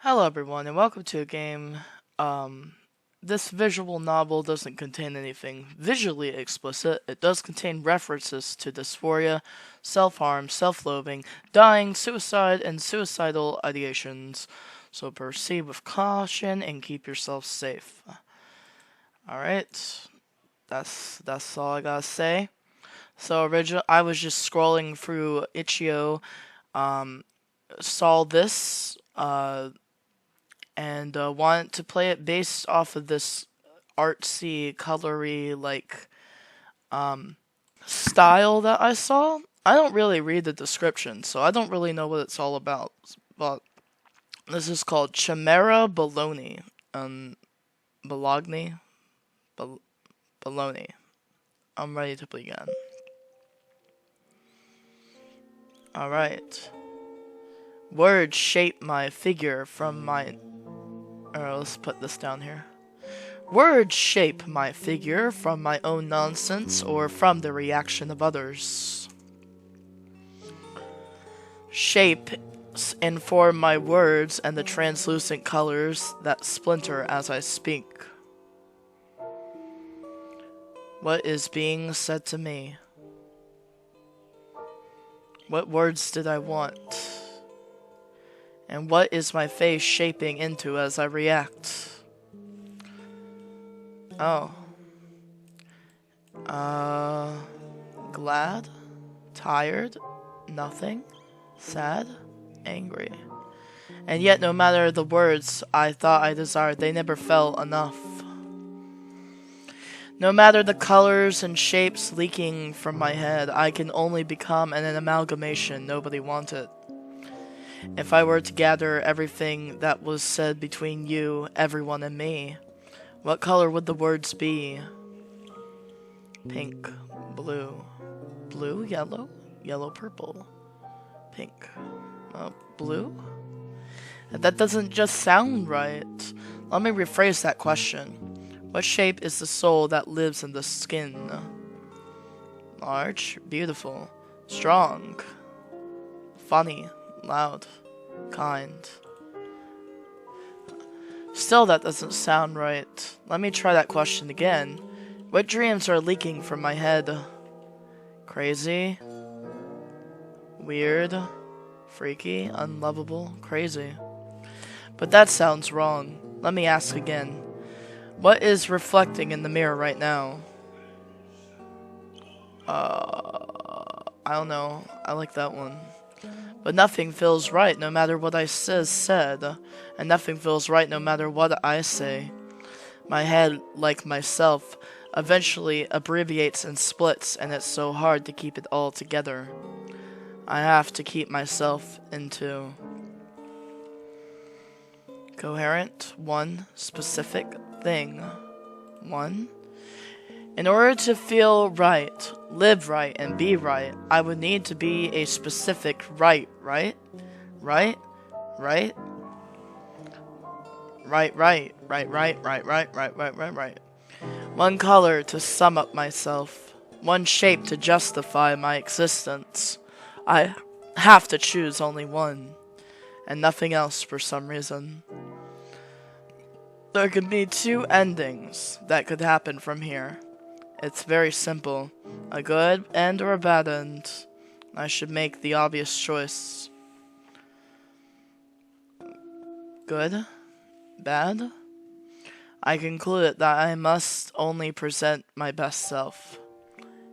Hello everyone and welcome to a game. This visual novel doesn't contain anything visually explicit. It does contain references to dysphoria, self-harm, self-loathing, dying, suicide, and suicidal ideations. So proceed with caution and keep yourself safe. Alright, that's all I gotta say. So I was just scrolling through Itch.io, saw this, and wanted to play it based off of this artsy, colory, style that I saw. I don't really read the description, so I don't really know what it's all about. But this is called Chimera Balony. Bologna? Baloney. I'm ready to begin. Alright. Words shape my figure from my... let's put this down here. Words shape my figure from my own nonsense or from the reaction of others. Shapes inform my words and the translucent colors that splinter as I speak. What is being said to me? What words did I want? And what is my face shaping into as I react? Oh. Glad? Tired? Nothing? Sad? Angry? And yet no matter the words I thought I desired, they never felt enough. No matter the colors and shapes leaking from my head, I can only become an amalgamation nobody wanted. If I were to gather everything that was said between you, everyone, and me, what color would the words be? Pink, blue, blue, yellow, yellow, purple, pink, blue? That doesn't just sound right. Let me rephrase that question. What shape is the soul that lives in the skin? Large, beautiful, strong, funny, loud, kind. Still, that doesn't sound right. Let me try that question again. What dreams are leaking from my head? Crazy? Weird? Freaky? Unlovable? Crazy? But that sounds wrong. Let me ask again. What is reflecting in the mirror right now? I don't know. I like that one. But nothing feels right no matter what I said, and nothing feels right no matter what I say. My head, like myself, eventually abbreviates and splits, and it's so hard to keep it all together. I have to keep myself into coherent, one specific thing. One. In order to feel right, live right, and be right, I would need to be a specific right. One color to sum up myself. One shape to justify my existence. I have to choose only one, and nothing else for some reason. There could be two endings that could happen from here. It's very simple. A good end or a bad end. I should make the obvious choice. Good? Bad? I concluded that I must only present my best self,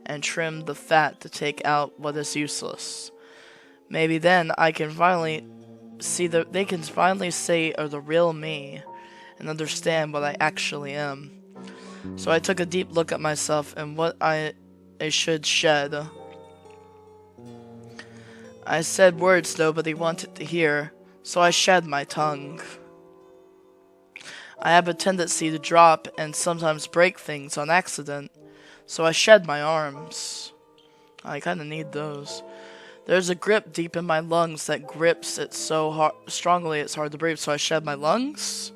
and trim the fat to take out what is useless. Maybe then I can finally see they can finally see the real me, and understand what I actually am. So I took a deep look at myself and what I should shed. I said words nobody wanted to hear, so I shed my tongue. I have a tendency to drop and sometimes break things on accident, so I shed my arms. I kinda need those. There's a grip deep in my lungs that grips it so strongly it's hard to breathe, so I shed my lungs.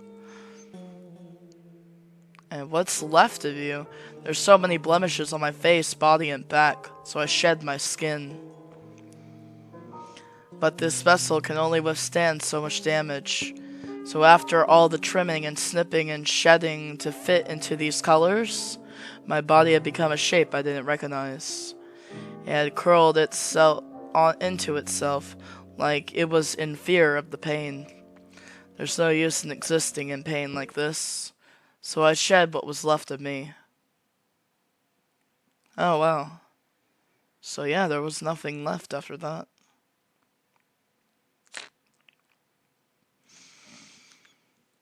And what's left of you? There's so many blemishes on my face, body, and back, so I shed my skin. But this vessel can only withstand so much damage. So after all the trimming and snipping and shedding to fit into these colors, my body had become a shape I didn't recognize. It had curled itself into itself, like it was in fear of the pain. There's no use in existing in pain like this, so I shed what was left of me. Oh wow. So yeah, there was nothing left after that.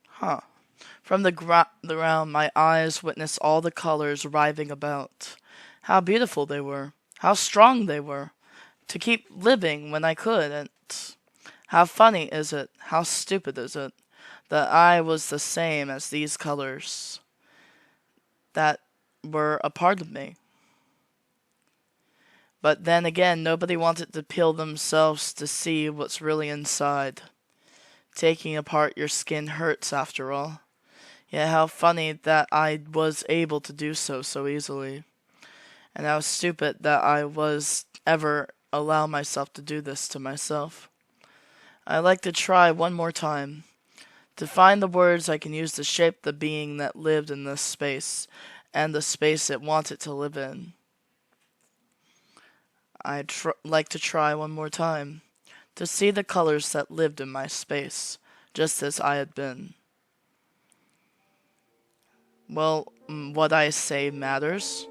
Huh. From the ground, my eyes witnessed all the colors writhing about. How beautiful they were. How strong they were. To keep living when I couldn't. How funny is it, how stupid is it, that I was the same as these colors that were a part of me. But then again, nobody wanted to peel themselves to see what's really inside. Taking apart your skin hurts after all. Yet how funny that I was able to do so easily. And how stupid that I was ever allow myself to do this to myself. I'd like to try one more time. To find the words I can use to shape the being that lived in this space, and the space it wanted to live in. I'd like to try one more time. To see the colors that lived in my space, just as I had been. Well, what I say matters.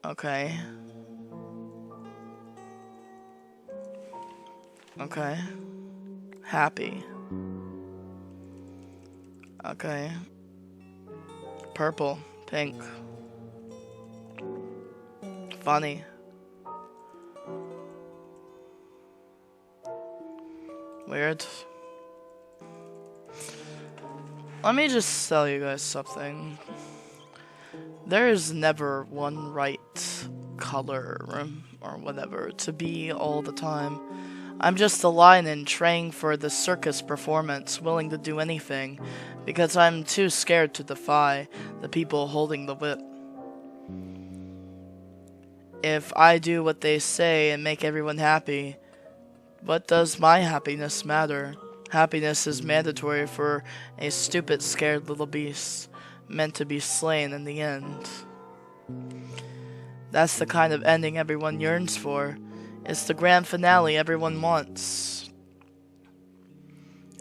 Okay. Okay. Happy. Okay. Purple. Pink. Funny. Weird. Let me just tell you guys something. There is never one right color or whatever to be all the time. I'm just a lion trained for the circus performance, willing to do anything, because I'm too scared to defy the people holding the whip. If I do what they say and make everyone happy, what does my happiness matter? Happiness is mandatory for a stupid, scared little beast, meant to be slain in the end. That's the kind of ending everyone yearns for. It's the grand finale everyone wants.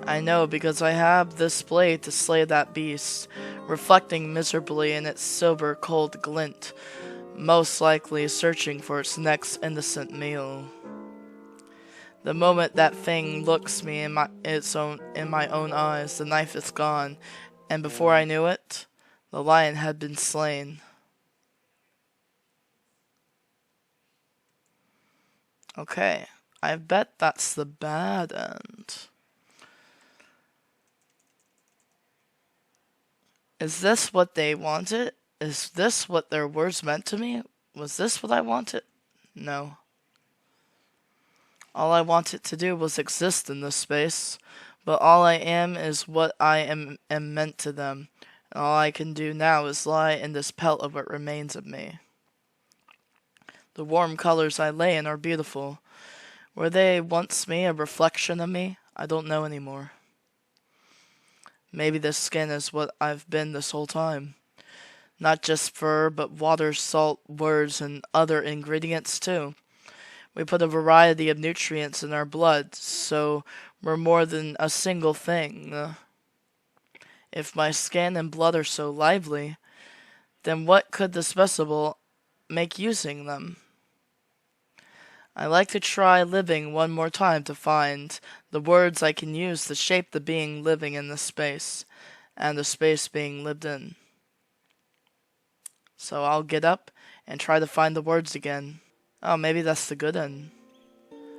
I know, because I have this blade to slay that beast, reflecting miserably in its silver cold glint, most likely searching for its next innocent meal. The moment that thing looks me in my own eyes, the knife is gone, and before I knew it, the lion had been slain. Okay, I bet that's the bad end. Is this what they wanted? Is this what their words meant to me? Was this what I wanted? No. All I wanted to do was exist in this space, but all I am is what I am meant to them, and all I can do now is lie in this pelt of what remains of me. The warm colors I lay in are beautiful. Were they once me, a reflection of me? I don't know anymore. Maybe this skin is what I've been this whole time. Not just fur, but water, salt, words, and other ingredients too. We put a variety of nutrients in our blood, so we're more than a single thing. If my skin and blood are so lively, then what could this vessel make using them? I like to try living one more time to find the words I can use to shape the being living in this space, and the space being lived in. So I'll get up and try to find the words again. Oh, maybe that's the good end.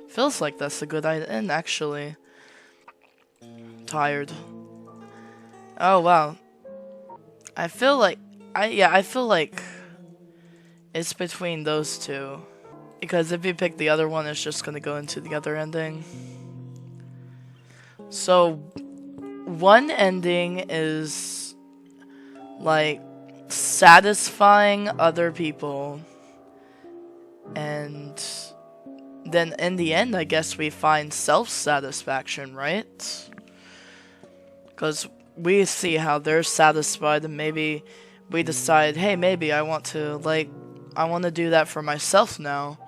Feels like that's the good end, actually. Tired. Oh, wow. I feel like it's between those two. Because if you pick the other one, it's just gonna go into the other ending. So, one ending is, like, satisfying other people. And then in the end, I guess we find self-satisfaction, right? Because we see how they're satisfied, and maybe we decide, hey, maybe I want to do that for myself now.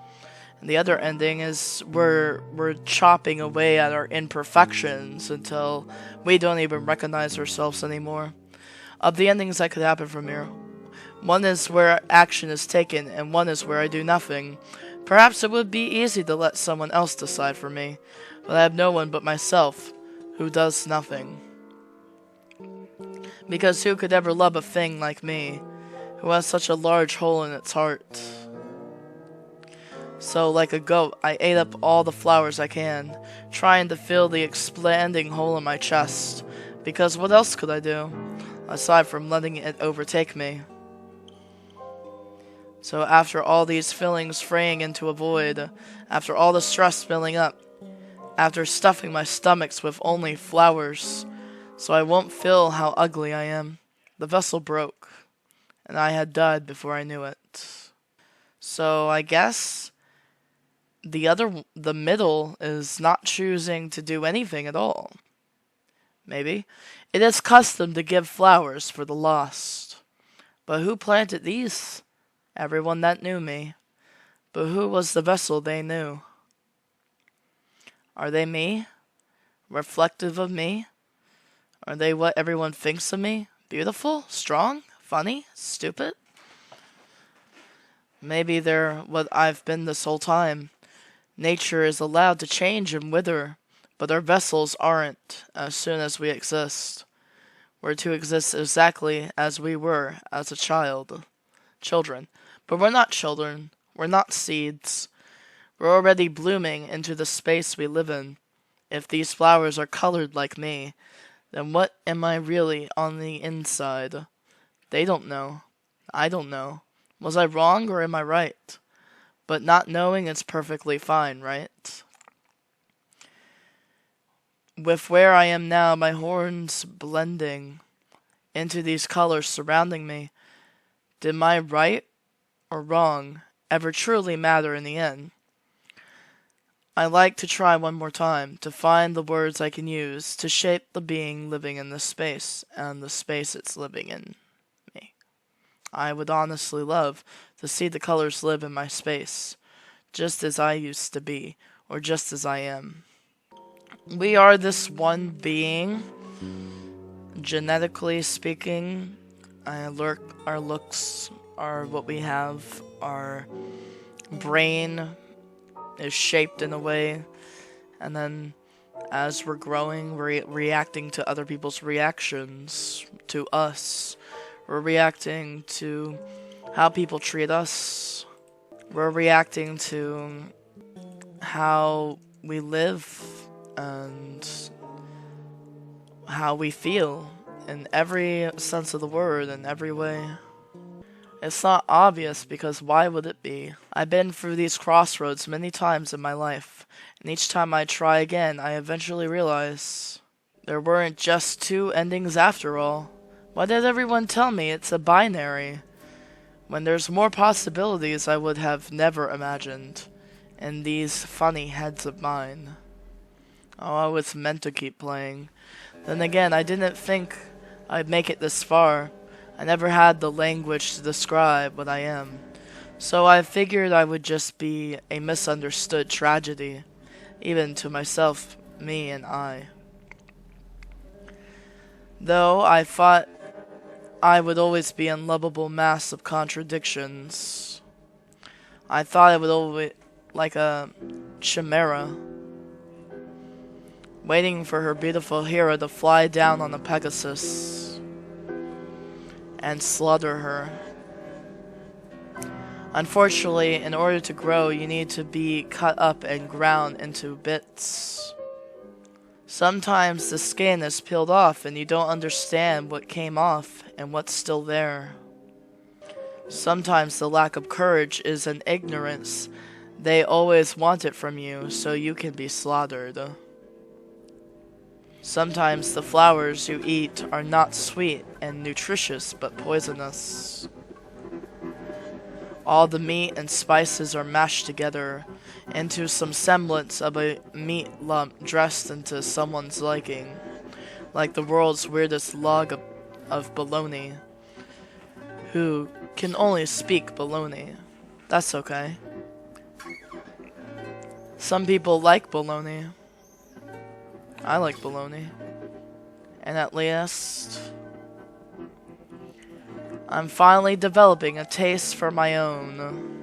And the other ending is we're chopping away at our imperfections until we don't even recognize ourselves anymore. Of the endings that could happen from here, one is where action is taken, and one is where I do nothing. Perhaps it would be easy to let someone else decide for me, but I have no one but myself who does nothing. Because who could ever love a thing like me, who has such a large hole in its heart? So, like a goat, I ate up all the flowers I can, trying to fill the expanding hole in my chest. Because what else could I do, aside from letting it overtake me? So after all these fillings fraying into a void, after all the stress building up, after stuffing my stomachs with only flowers, so I won't feel how ugly I am, the vessel broke, and I had died before I knew it. So I guess the middle is not choosing to do anything at all. Maybe. It is custom to give flowers for the lost. But who planted these? Everyone that knew me. But who was the vessel they knew? Are they me? Reflective of me? Are they what everyone thinks of me? Beautiful? Strong? Funny? Stupid? Maybe they're what I've been this whole time. Nature is allowed to change and wither, but our vessels aren't as soon as we exist. We're to exist exactly as we were as a children. But we're not children. We're not seeds. We're already blooming into the space we live in. If these flowers are colored like me, then what am I really on the inside? They don't know. I don't know. Was I wrong or am I right? But not knowing is perfectly fine, right? With where I am now, my horns blending into these colors surrounding me, did my right or wrong ever truly matter in the end? I like to try one more time, to find the words I can use to shape the being living in this space, and the space it's living in me. I would honestly love to see the colors live in my space, just as I used to be, or just as I am. We are this one being, genetically speaking. Our looks are what we have, our brain is shaped in a way, and then as we're growing, we're reacting to other people's reactions to us. We're reacting to how people treat us. We're reacting to how we live and how we feel in every sense of the word, in every way. It's not obvious because why would it be? I've been through these crossroads many times in my life, and each time I try again, I eventually realize there weren't just two endings after all. Why did everyone tell me it's a binary, when there's more possibilities I would have never imagined in these funny heads of mine? Oh, I was meant to keep playing. Then again, I didn't think I'd make it this far. I never had the language to describe what I am. So I figured I would just be a misunderstood tragedy, even to myself, me and I. Though I thought I would always be an unlovable mass of contradictions. I thought I would always like a chimera, waiting for her beautiful hero to fly down on a Pegasus and slaughter her. Unfortunately, in order to grow, you need to be cut up and ground into bits. Sometimes the skin is peeled off and you don't understand what came off and what's still there. Sometimes the lack of courage is an ignorance. They always want it from you so you can be slaughtered. Sometimes the flowers you eat are not sweet and nutritious, but poisonous. All the meat and spices are mashed together into some semblance of a meat lump dressed into someone's liking, like the world's weirdest log of baloney, who can only speak baloney. That's okay. Some people like baloney. I like baloney. And at last, I'm finally developing a taste for my own.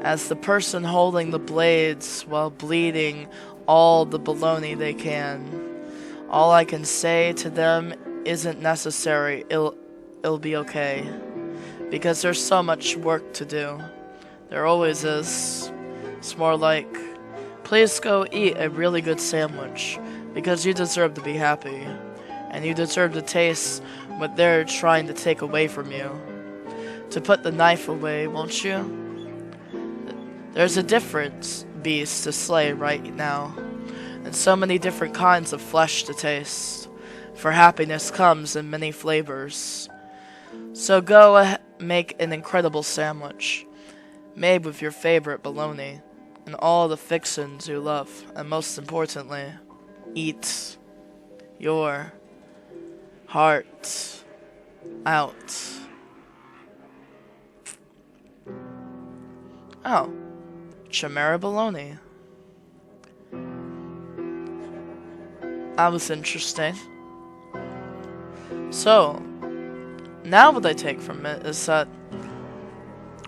As the person holding the blades while bleeding all the baloney they can, all I can say to them isn't necessary. It'll be okay. Because there's so much work to do. There always is. It's more like, please go eat a really good sandwich, because you deserve to be happy, and you deserve to taste what they're trying to take away from you. To put the knife away, won't you? There's a different beast to slay right now, and so many different kinds of flesh to taste, for happiness comes in many flavors. So go make an incredible sandwich, made with your favorite baloney, and all the fixins you love, and most importantly, eat your heart out. Oh, Chimera Balony. That was interesting. So, now what I take from it is that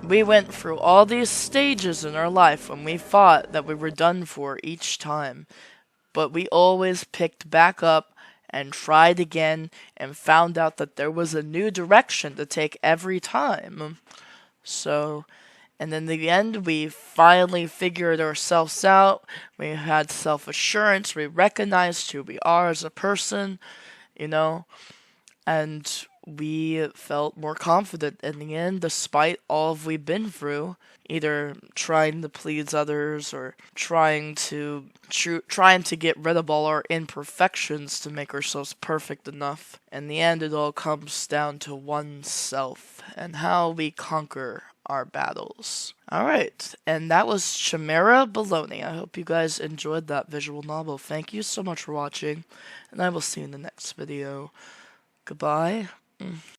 we went through all these stages in our life when we thought that we were done for each time, but we always picked back up and tried again and found out that there was a new direction to take every time. So, and in the end, we finally figured ourselves out. We had self-assurance. We recognized who we are as a person, and we felt more confident in the end, despite all we've been through, either trying to please others or trying to get rid of all our imperfections to make ourselves perfect enough. In the end, it all comes down to oneself and how we conquer our battles. Alright, and that was Chimera Balony. I hope you guys enjoyed that visual novel. Thank you so much for watching, and I will see you in the next video. Goodbye.